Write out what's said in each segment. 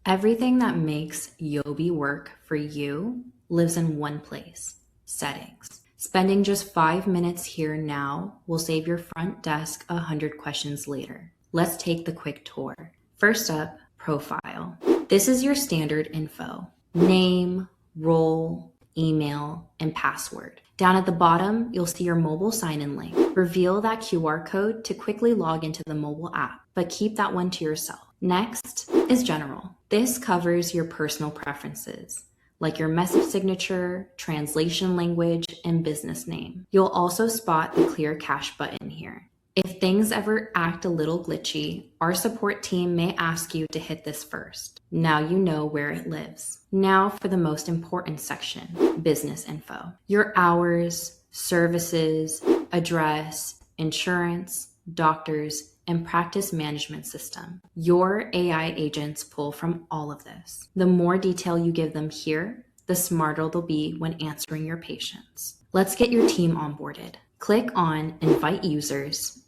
Everything that makes Yobi work for you lives in one place, settings. Spending just 5 minutes here now will save your front desk 100 questions later. Let's take the quick tour. First up, profile. This is your standard info: name, role, email, and password. Down at the bottom, you'll see your mobile sign-in link. Reveal that QR code to quickly log into the mobile app, but keep that one to yourself. Next is general. This covers your personal preferences, like your message signature, translation language, and business name. You'll also spot the clear cache button here. If things ever act a little glitchy, our support team may ask you to hit this first. Now you know where it lives. Now for the most important section, business info. Your hours, services, address, insurance, doctors, and practice management system. Your AI agents pull from all of this. The more detail you give them here, the smarter they'll be when answering your patients. Let's get your team onboarded. Click on Invite Users,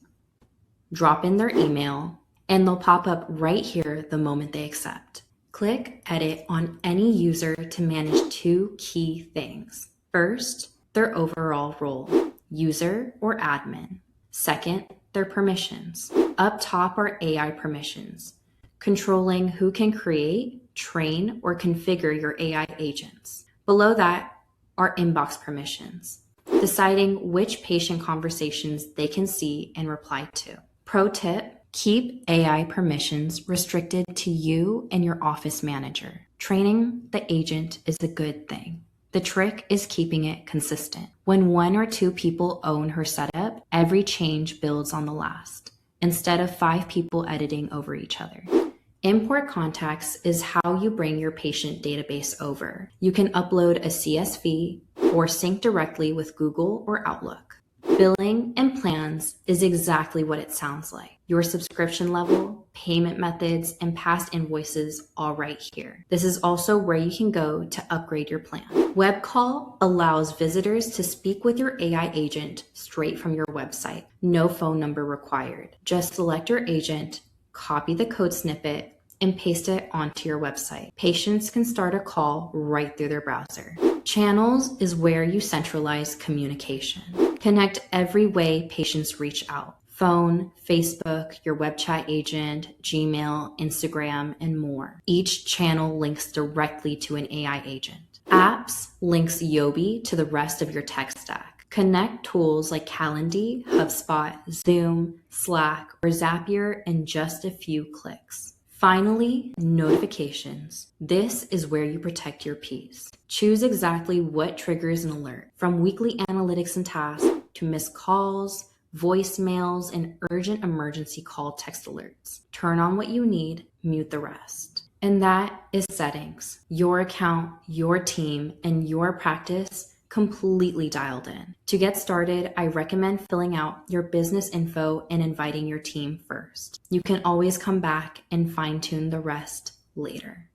drop in their email, and they'll pop up right here the moment they accept. Click Edit on any user to manage 2 key things. First, their overall role, user or admin. Second, their permissions. Up top are AI permissions, controlling who can create, train, or configure your AI agents. Below that are inbox permissions, deciding which patient conversations they can see and reply to. Pro tip, keep AI permissions restricted to you and your office manager. Training the agent is a good thing. The trick is keeping it consistent. When 1 or 2 people own her setup, every change builds on the last, instead of 5 people editing over each other. Import contacts is how you bring your patient database over. You can upload a CSV or sync directly with Google or Outlook. Billing and plans is exactly what it sounds like. Your subscription level, payment methods, and past invoices all right here. This is also where you can go to upgrade your plan. Web call allows visitors to speak with your AI agent straight from your website. No phone number required. Just select your agent, copy the code snippet, and paste it onto your website. Patients can start a call right through their browser. Channels is where you centralize communication. Connect every way patients reach out: phone, Facebook, your web chat agent, Gmail, Instagram, and more. Each channel links directly to an AI agent. Apps links Yobi to the rest of your tech stack. Connect tools like Calendly, HubSpot, Zoom, Slack, or Zapier in just a few clicks. Finally, notifications. This is where you protect your peace. Choose exactly what triggers an alert, from weekly analytics and tasks to missed calls, voicemails, and urgent emergency call text alerts. Turn on what you need, mute the rest. And that is settings. Your account, your team, and your practice completely dialed in. To get started, I recommend filling out your business info and inviting your team first. You can always come back and fine-tune the rest later.